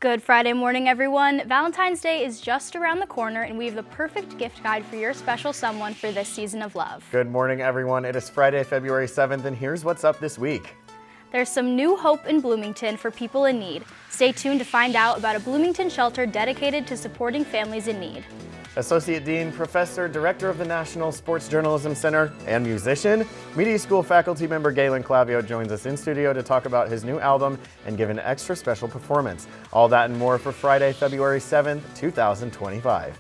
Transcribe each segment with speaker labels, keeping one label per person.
Speaker 1: Good Friday morning, everyone. Valentine's Day is just around the corner, and we have the perfect gift guide for your special someone for this season of love.
Speaker 2: Good morning, everyone. It is Friday, February 7th, and here's what's up this week.
Speaker 1: There's some new hope in Bloomington for people in need. Stay tuned to find out about a Bloomington shelter dedicated to supporting families in need.
Speaker 2: Associate Dean, Professor, Director of the National Sports Journalism Center, and musician, Media School faculty member Galen Clavio joins us in studio to talk about his new album and give an extra special performance. All that and more for Friday, February 7th, 2025.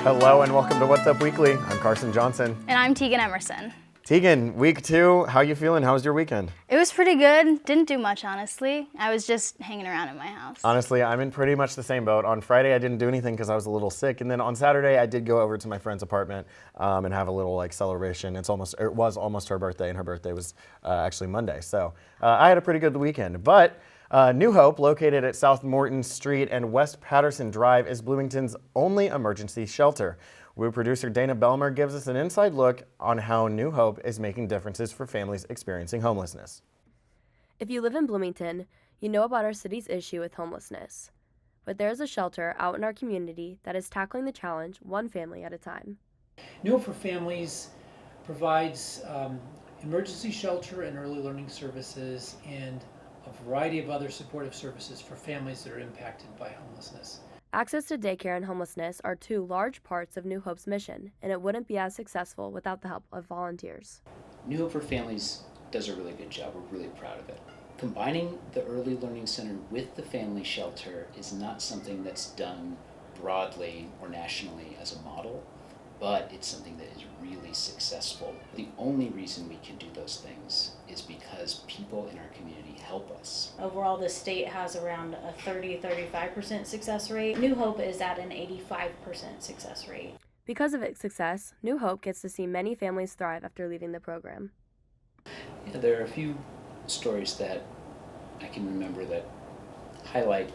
Speaker 2: Hello and welcome to What's Up Weekly. I'm Carson Johnson.
Speaker 1: And I'm Teegan Emerson.
Speaker 2: Teegan, week 2, how you feeling? How was your weekend?
Speaker 1: It was pretty good. Didn't do much, honestly. I was just hanging around in my house.
Speaker 2: Honestly, I'm in pretty much the same boat. On Friday, I didn't do anything because I was a little sick. And then on Saturday, I did go over to my friend's apartment and have a little celebration. It was almost her birthday, and her birthday was actually Monday. So I had a pretty good weekend. But New Hope, located at South Morton Street and West Patterson Drive, is Bloomington's only emergency shelter. WU producer Dana Belmer gives us an inside look on how New Hope is making differences for families experiencing homelessness.
Speaker 3: If you live in Bloomington, you know about our city's issue with homelessness. But there's a shelter out in our community that is tackling the challenge one family at a time.
Speaker 4: New Hope for Families provides emergency shelter and early learning services and a variety of other supportive services for families that are impacted by homelessness.
Speaker 3: Access to daycare and homelessness are two large parts of New Hope's mission, and it wouldn't be as successful without the help of volunteers.
Speaker 5: New Hope for Families does a really good job. We're really proud of it. Combining the Early Learning Center with the family shelter is not something that's done broadly or nationally as a model, but it's something that is really successful. The only reason we can do those things is because people in our community help us.
Speaker 6: Overall, the state has around a 30-35% success rate. New Hope is at an 85% success rate.
Speaker 3: Because of its success, New Hope gets to see many families thrive after leaving the program.
Speaker 5: Yeah, there are a few stories that I can remember that highlight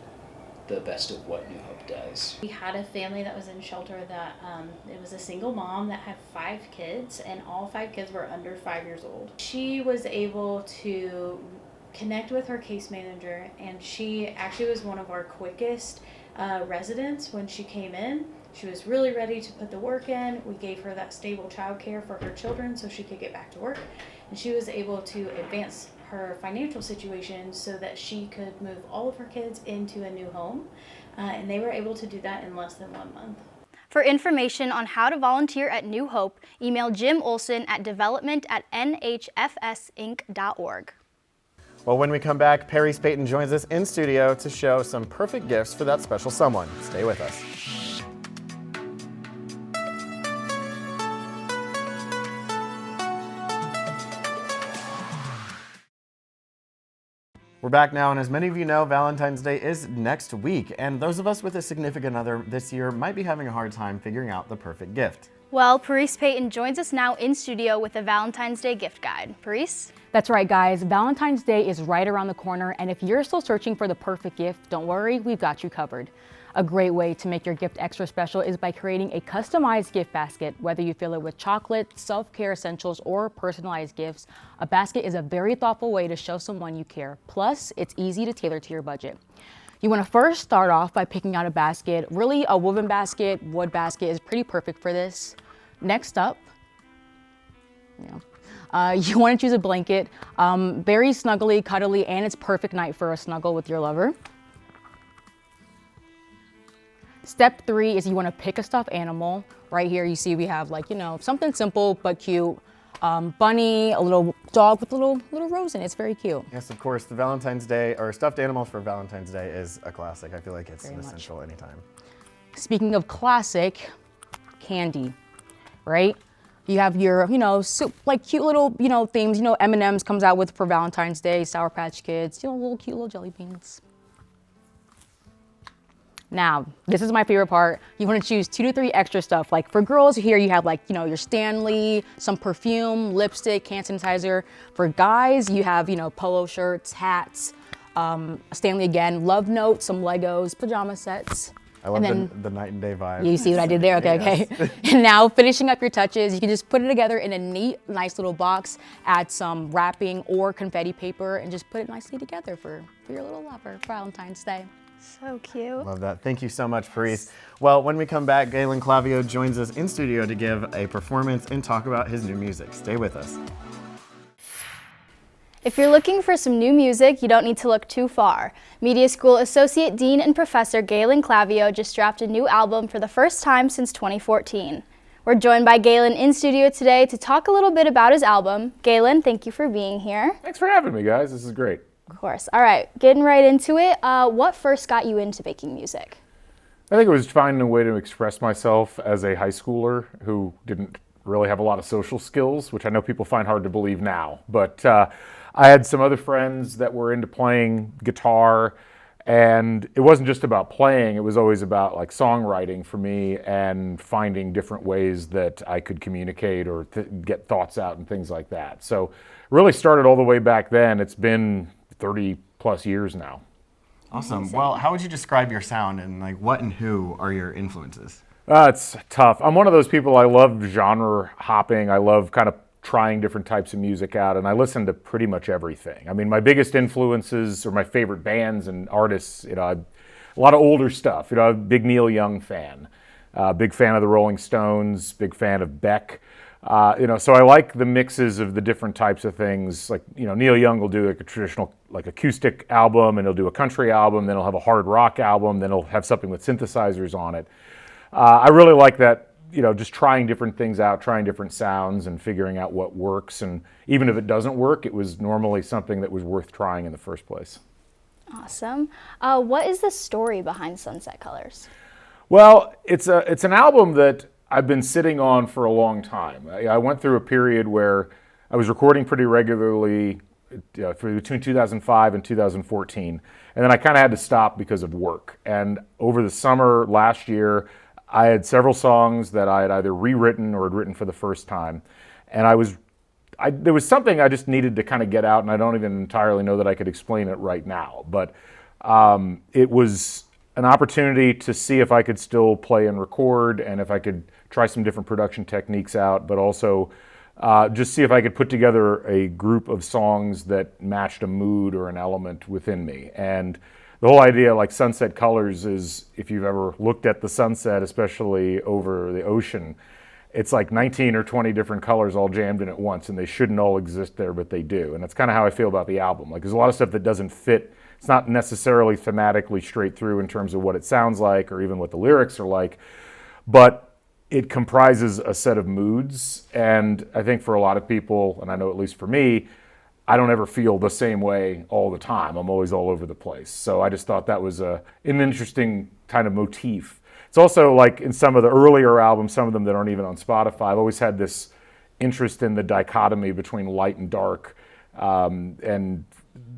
Speaker 5: the best of what New Hope does.
Speaker 6: We had a family that was in shelter that it was a single mom that had 5 kids, and all 5 kids were under 5 years old. She was able to connect with her case manager, and she actually was one of our quickest residents when she came in. She was really ready to put the work in. We gave her that stable childcare for her children so she could get back to work, and she was able to advance her financial situation so that she could move all of her kids into a new home, and they were able to do that in less than 1 month.
Speaker 1: For information on how to volunteer at New Hope, email Jim Olson at development@nhfsinc.org.
Speaker 2: Well, when we come back, Pareese Payton joins us in studio to show some perfect gifts for that special someone. Stay with us. We're back now, and as many of you know, Valentine's Day is next week, and those of us with a significant other this year might be having a hard time figuring out the perfect gift.
Speaker 1: Well, Pareese Payton joins us now in studio with a Valentine's Day gift guide. Pareese?
Speaker 7: That's right, guys. Valentine's Day is right around the corner, and if you're still searching for the perfect gift, don't worry, we've got you covered. A great way to make your gift extra special is by creating a customized gift basket. Whether you fill it with chocolate, self-care essentials, or personalized gifts, a basket is a very thoughtful way to show someone you care. Plus, it's easy to tailor to your budget. You want to first start off by picking out a basket. Really, a woven basket, wood basket is pretty perfect for this. Next up, you want to choose a blanket, very snuggly, cuddly, and it's perfect night for a snuggle with your lover. Step 3 is you want to pick a stuffed animal. Right here you see we have something simple but cute. Bunny, a little dog with a little rose in it. It's very cute.
Speaker 2: Yes, of course, the Valentine's Day, or stuffed animals for Valentine's Day is a classic. I feel like it's an essential anytime.
Speaker 7: Speaking of classic, candy, right? You have your, cute little, themes, M&M's comes out with for Valentine's Day, Sour Patch Kids, little cute little jelly beans. Now, this is my favorite part. You want to choose 2 to 3 extra stuff. Like for girls here, you have your Stanley, some perfume, lipstick, hand sanitizer. For guys, you have, polo shirts, hats, Stanley again, love notes, some Legos, pajama sets.
Speaker 2: I love
Speaker 7: And
Speaker 2: the night and day vibe.
Speaker 7: You see what I did there? Okay,
Speaker 2: Yes.
Speaker 7: okay. And now finishing up your touches, you can just put it together in a neat, nice little box, add some wrapping or confetti paper, and just put it nicely together for your little lover for Valentine's Day.
Speaker 1: So cute.
Speaker 2: Love that. Thank you so much, Pareese. Well, when we come back, Galen Clavio joins us in studio to give a performance and talk about his new music. Stay with us.
Speaker 1: If you're looking for some new music, you don't need to look too far. Media School Associate Dean and Professor Galen Clavio just dropped a new album for the first time since 2014. We're joined by Galen in studio today to talk a little bit about his album. Galen, thank you for being here.
Speaker 8: Thanks for having me, guys. This is great.
Speaker 1: Of course. All right, getting right into it. What first got you into making music?
Speaker 8: I think it was finding a way to express myself as a high schooler who didn't really have a lot of social skills, which I know people find hard to believe now. But I had some other friends that were into playing guitar, and it wasn't just about playing, it was always about like songwriting for me and finding different ways that I could communicate or get thoughts out and things like that. So really started all the way back then. It's been 30 plus years now.
Speaker 2: Awesome.
Speaker 1: Amazing.
Speaker 2: Well, how would you describe your sound, and like what and who are your influences?
Speaker 8: It's tough. I'm one of those people, I love genre hopping. I love kind of trying different types of music out, and I listen to pretty much everything. I mean, my biggest influences or my favorite bands and artists, a lot of older stuff. I'm a big Neil Young fan, big fan of the Rolling Stones, big fan of Beck. So I like the mixes of the different types of things. Like, Neil Young will do like a traditional like acoustic album, and he'll do a country album, then he'll have a hard rock album, then he'll have something with synthesizers on it. I really like that, just trying different things out, trying different sounds and figuring out what works. And even if it doesn't work, it was normally something that was worth trying in the first place.
Speaker 1: Awesome. What is the story behind Sunset Colors?
Speaker 8: Well, it's an album that I've been sitting on for a long time. I went through a period where I was recording pretty regularly for between 2005 and 2014, and then I kind of had to stop because of work. And over the summer last year, I had several songs that I had either rewritten or had written for the first time, and there was something I just needed to kind of get out, and I don't even entirely know that I could explain it right now, but it was an opportunity to see if I could still play and record, and if I could try some different production techniques out, but also just see if I could put together a group of songs that matched a mood or an element within me. And the whole idea, like Sunset Colors, is if you've ever looked at the sunset, especially over the ocean, it's like 19 or 20 different colors all jammed in at once, and they shouldn't all exist there, but they do. And that's kind of how I feel about the album. Like, there's a lot of stuff that doesn't fit. It's not necessarily thematically straight through in terms of what it sounds like or even what the lyrics are like, but it comprises a set of moods. And I think for a lot of people, and I know at least for me, I don't ever feel the same way all the time. I'm always all over the place. So I just thought that was an interesting kind of motif. It's also like in some of the earlier albums, some of them that aren't even on Spotify, I've always had this interest in the dichotomy between light and dark. And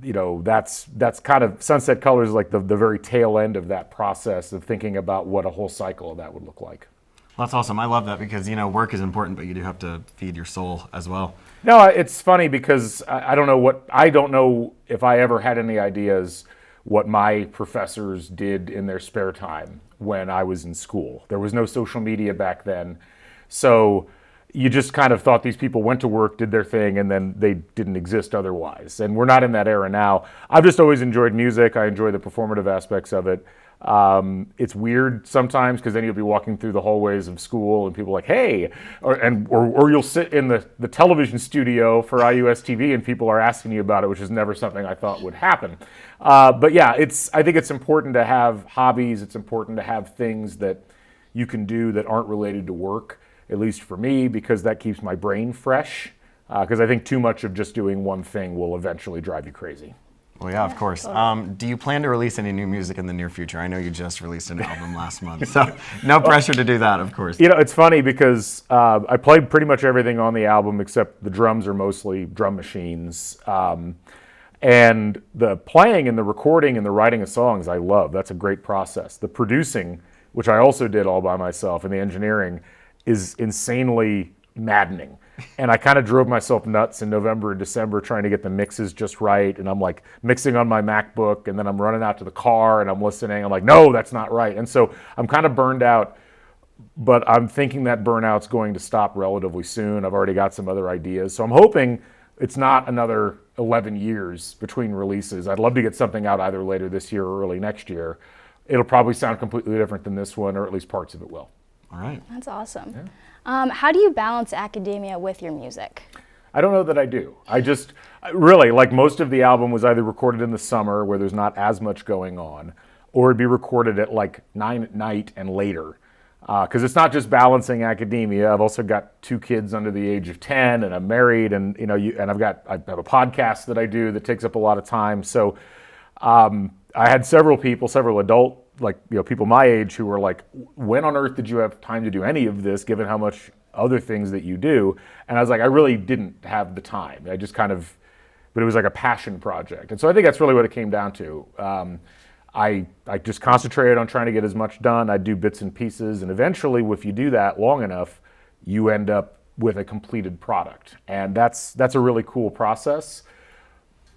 Speaker 8: that's kind of, Sunset Colors is like the very tail end of that process of thinking about what a whole cycle of that would look like.
Speaker 2: Well, that's awesome. I love that because, work is important, but you do have to feed your soul as well.
Speaker 8: No, it's funny because I don't know if I ever had any ideas what my professors did in their spare time when I was in school. There was no social media back then. So you just kind of thought these people went to work, did their thing, and then they didn't exist otherwise. And we're not in that era now. I've just always enjoyed music. I enjoy the performative aspects of it. It's weird sometimes because then you'll be walking through the hallways of school and people are like, hey, or you'll sit in the television studio for IUSTV and people are asking you about it, which is never something I thought would happen. But yeah, I think it's important to have hobbies. It's important to have things that you can do that aren't related to work, at least for me, because that keeps my brain fresh. Because I think too much of just doing one thing will eventually drive you crazy.
Speaker 2: Well, yeah, of course. Do you plan to release any new music in the near future? I know you just released an album last month, so no pressure to do that, of course.
Speaker 8: It's funny because I played pretty much everything on the album except the drums are mostly drum machines. And the playing and the recording and the writing of songs I love. That's a great process. The producing, which I also did all by myself, and the engineering is insanely maddening. And I kind of drove myself nuts in November and December trying to get the mixes just right. And I'm like mixing on my MacBook, and then I'm running out to the car and I'm listening. I'm like, no, that's not right. And so I'm kind of burned out, but I'm thinking that burnout's going to stop relatively soon. I've already got some other ideas. So I'm hoping it's not another 11 years between releases. I'd love to get something out either later this year or early next year. It'll probably sound completely different than this one, or at least parts of it will.
Speaker 2: All right.
Speaker 1: That's awesome. How do you balance academia with your music?
Speaker 8: I don't know that I do. I just, really, like most of the album was either recorded in the summer where there's not as much going on, or it'd be recorded at like 9 at night and later. Because it's not just balancing academia. I've also got 2 kids under the age of 10, and I'm married, and I have a podcast that I do that takes up a lot of time. So I had several adult, people my age who were like, when on earth did you have time to do any of this, given how much other things that you do? And I was like, I really didn't have the time. I just but it was like a passion project. And so I think that's really what it came down to. I just concentrated on trying to get as much done. I do bits and pieces, and eventually, if you do that long enough, you end up with a completed product, and that's a really cool process.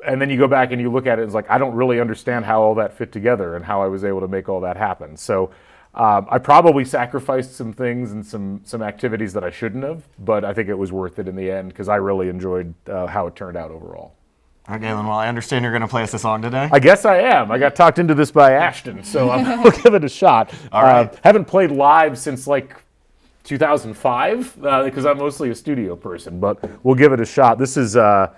Speaker 8: And then you go back and you look at it, and it's like, I don't really understand how all that fit together and how I was able to make all that happen. So I probably sacrificed some things and some activities that I shouldn't have, but I think it was worth it in the end because I really enjoyed how it turned out overall.
Speaker 2: All right, Galen, well, I understand you're going to play us a song today.
Speaker 8: I guess I am. I got talked into this by Ashton, so we'll give it a shot.
Speaker 2: All right.
Speaker 8: Haven't played live since like 2005 because I'm mostly a studio person, but we'll give it a shot. This is, I'll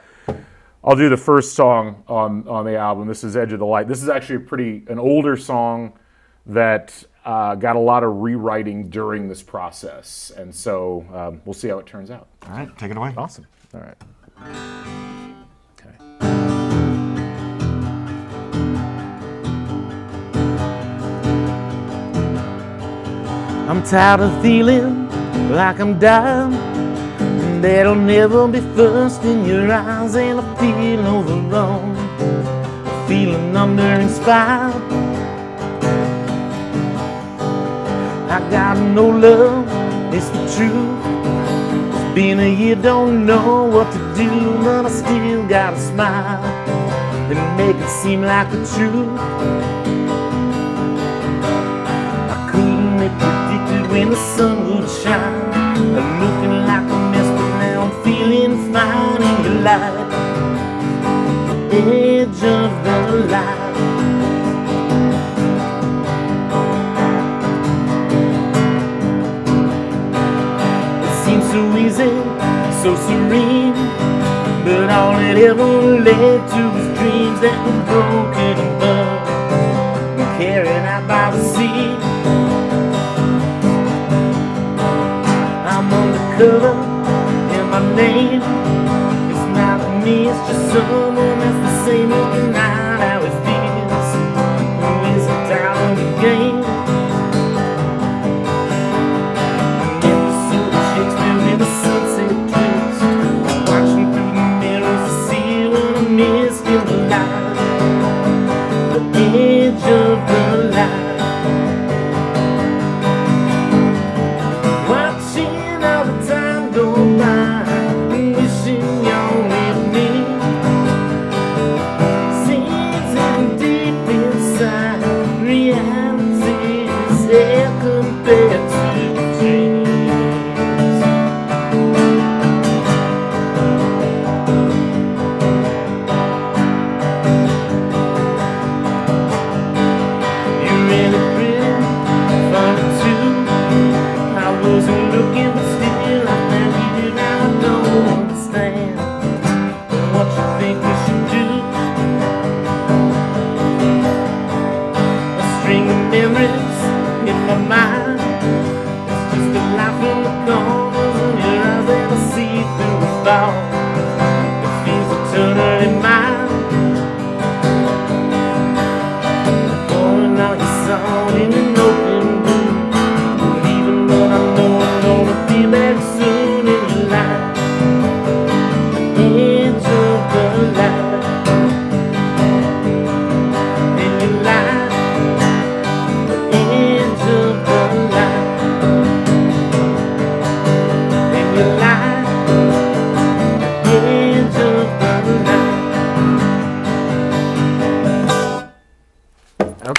Speaker 8: do the first song on the album. This is Edge of the Light. This is actually an older song that got a lot of rewriting during this process, and so we'll see how it turns out.
Speaker 2: All right, take it away.
Speaker 8: Awesome. All right.
Speaker 9: I'm tired of feeling like I'm dying, and there'll never be thirst in your eyes, and I feel overrun, feeling under-inspired. I got no love, it's the truth. It's been a year, don't know what to do, but I still gotta smile and make it seem like the truth. I couldn't have predicted when the sun would shine. I'm looking like a mess, but now I'm feeling fine in the light, edge of the light. So easy, so serene, but all it ever led to was dreams that were broken and burned and carried out by the sea. I'm undercover and my name, it's not me, it's just someone that's the same every night. How it feels, who isn't out of the game. Edge of the light, watching all the time go by, wishing you're with me.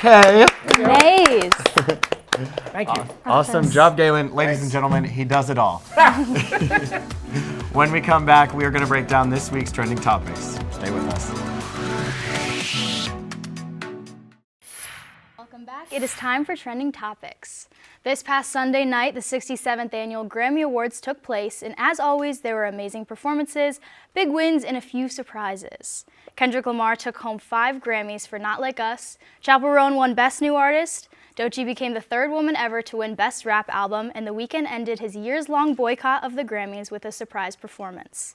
Speaker 2: Okay.
Speaker 1: Nice.
Speaker 8: Thank you.
Speaker 2: Awesome job, Galen. Ladies and gentlemen, he does it all. When we come back, we are going to break down this week's trending topics. Stay with us.
Speaker 1: Welcome back. It is time for Trending Topics. This past Sunday night, the 67th Annual Grammy Awards took place, and as always, there were amazing performances, big wins, and a few surprises. Kendrick Lamar took home 5 Grammys for Not Like Us. Chappell Roan won Best New Artist. Doechii became the 3rd woman ever to win Best Rap Album, and The Weeknd ended his years-long boycott of the Grammys with a surprise performance.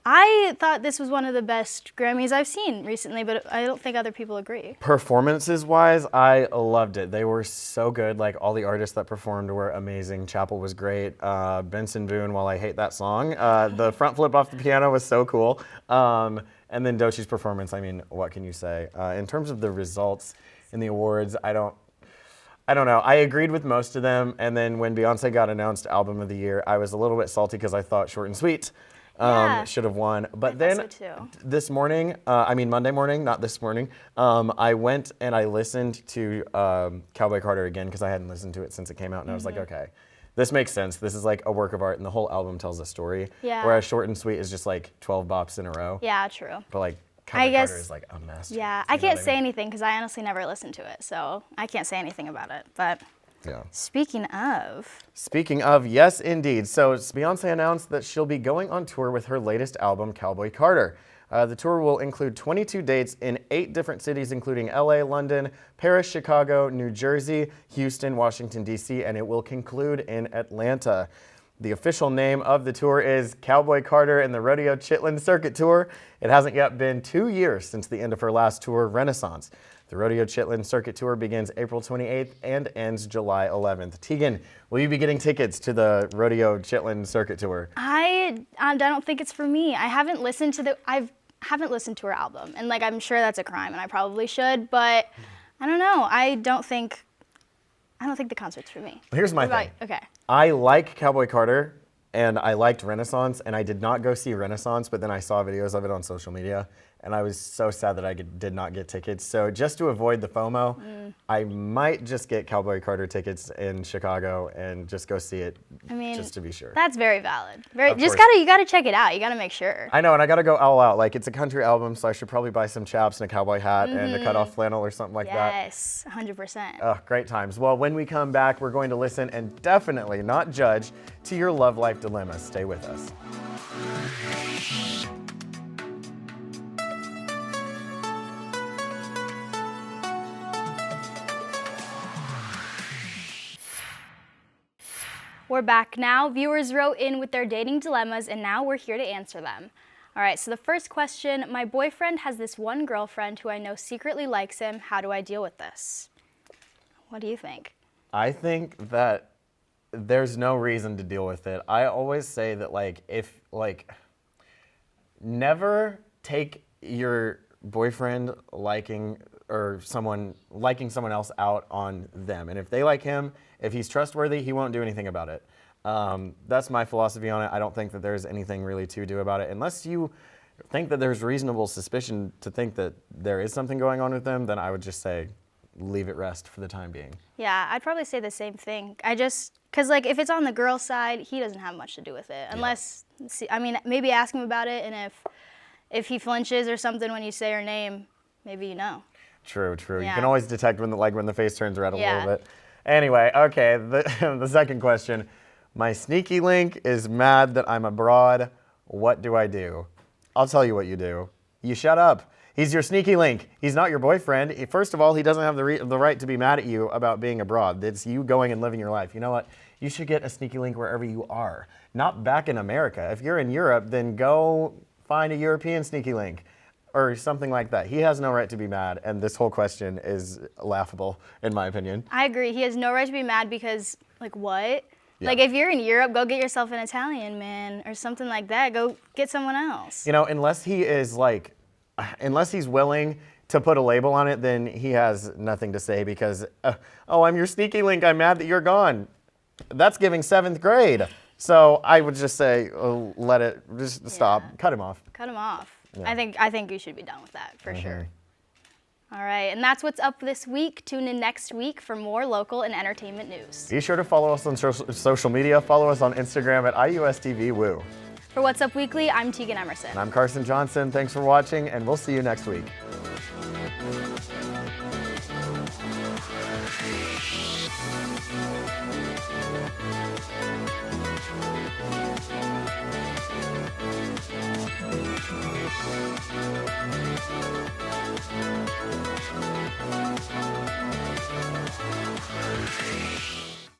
Speaker 1: I thought this was one of the best Grammys I've seen recently, but I don't think other people agree.
Speaker 2: Performances-wise, I loved it. They were so good. Like, all the artists that performed were amazing. Chappell was great. Benson Boone, while I hate that song, the front flip off the piano was so cool. And then Doechii's performance, I mean, what can you say? In terms of the results in the awards, I don't know. I agreed with most of them, and then when Beyonce got announced Album of the Year, I was a little bit salty because I thought Short and Sweet should have won. But then this morning, Monday morning, not this morning, I went and I listened to Cowboy Carter again because I hadn't listened to it since it came out, and I was like, okay, this makes sense. This is like a work of art, and the whole album tells a story.
Speaker 1: Yeah.
Speaker 2: Whereas Short and Sweet is just like 12 bops in a row.
Speaker 1: Yeah, true.
Speaker 2: But like Cowboy Carter is like a masterpiece.
Speaker 1: Yeah, I can't say anything because I honestly never listened to it, so I can't say anything about it. But
Speaker 2: yeah.
Speaker 1: Speaking of,
Speaker 2: yes, indeed. So Beyonce announced that she'll be going on tour with her latest album, Cowboy Carter. The tour will include 22 dates in 8 different cities, including LA, London, Paris, Chicago, New Jersey, Houston, Washington, D.C., and it will conclude in Atlanta. The official name of the tour is Cowboy Carter and the Rodeo Chitlin Circuit Tour. It hasn't yet been 2 years since the end of her last tour, Renaissance. The Rodeo Chitlin Circuit Tour begins April 28th and ends July 11th. Teegan, will you be getting tickets to the Rodeo Chitlin Circuit Tour?
Speaker 1: I don't think it's for me. I haven't listened to her album, and like I'm sure that's a crime, and I probably should, but I don't know. I don't think the concert's for me.
Speaker 2: Here's my thing.
Speaker 1: Okay.
Speaker 2: I like Cowboy Carter, and I liked Renaissance, and I did not go see Renaissance, but then I saw videos of it on social media, and I was so sad that I did not get tickets. So just to avoid the FOMO, I might just get Cowboy Carter tickets in Chicago and just go see it, just to be sure.
Speaker 1: That's very valid. You gotta check it out. You gotta make sure.
Speaker 2: I know, and I gotta go all out. Like, it's a country album, so I should probably buy some chaps and a cowboy hat and a cutoff flannel or something like that.
Speaker 1: Yes, 100%.
Speaker 2: Oh, great times. Well, when we come back, we're going to listen and definitely not judge to your love life dilemmas. Stay with us.
Speaker 1: We're back now. Viewers wrote in with their dating dilemmas, and now we're here to answer them. All right, so the first question, my boyfriend has this one girlfriend who I know secretly likes him. How do I deal with this? What do you think?
Speaker 2: I think that there's no reason to deal with it. I always say that never take your boyfriend liking someone else out on them. And if they like him, if he's trustworthy, he won't do anything about it. That's my philosophy on it. I don't think that there's anything really to do about it. Unless you think that there's reasonable suspicion to think that there is something going on with them, then I would just say leave it rest for the time being.
Speaker 1: Yeah, I'd probably say the same thing. Because if it's on the girl side, he doesn't have much to do with it. Unless, maybe ask him about it, and if he flinches or something when you say her name, maybe you know.
Speaker 2: True.
Speaker 1: Yeah.
Speaker 2: You can always detect when the face turns red a little bit. Anyway, okay, the second question. My sneaky link is mad that I'm abroad. What do I do? I'll tell you what you do. You shut up. He's your sneaky link. He's not your boyfriend. First of all, he doesn't have the right to be mad at you about being abroad. It's you going and living your life. You know what? You should get a sneaky link wherever you are, not back in America. If you're in Europe, then go find a European sneaky link or something like that. He has no right to be mad, and this whole question is laughable, in my opinion.
Speaker 1: I agree. He has no right to be mad because, what?
Speaker 2: Yeah.
Speaker 1: If you're in Europe, go get yourself an Italian man or something like that. Go get someone else.
Speaker 2: Unless he's willing to put a label on it, then he has nothing to say because, I'm your sneaky link. I'm mad that you're gone. That's giving 7th grade. So I would just say, let it, just stop, cut him off.
Speaker 1: Cut him off.
Speaker 2: Yeah.
Speaker 1: I think you should be done with that for sure. All right, and that's what's up this week. Tune in next week for more local and entertainment news.
Speaker 2: Be sure to follow us on social media. Follow us on Instagram at IUSTV Woo.
Speaker 1: For What's Up Weekly, I'm Teegan Emerson.
Speaker 2: And I'm Carson Johnson. Thanks for watching, and we'll see you next week.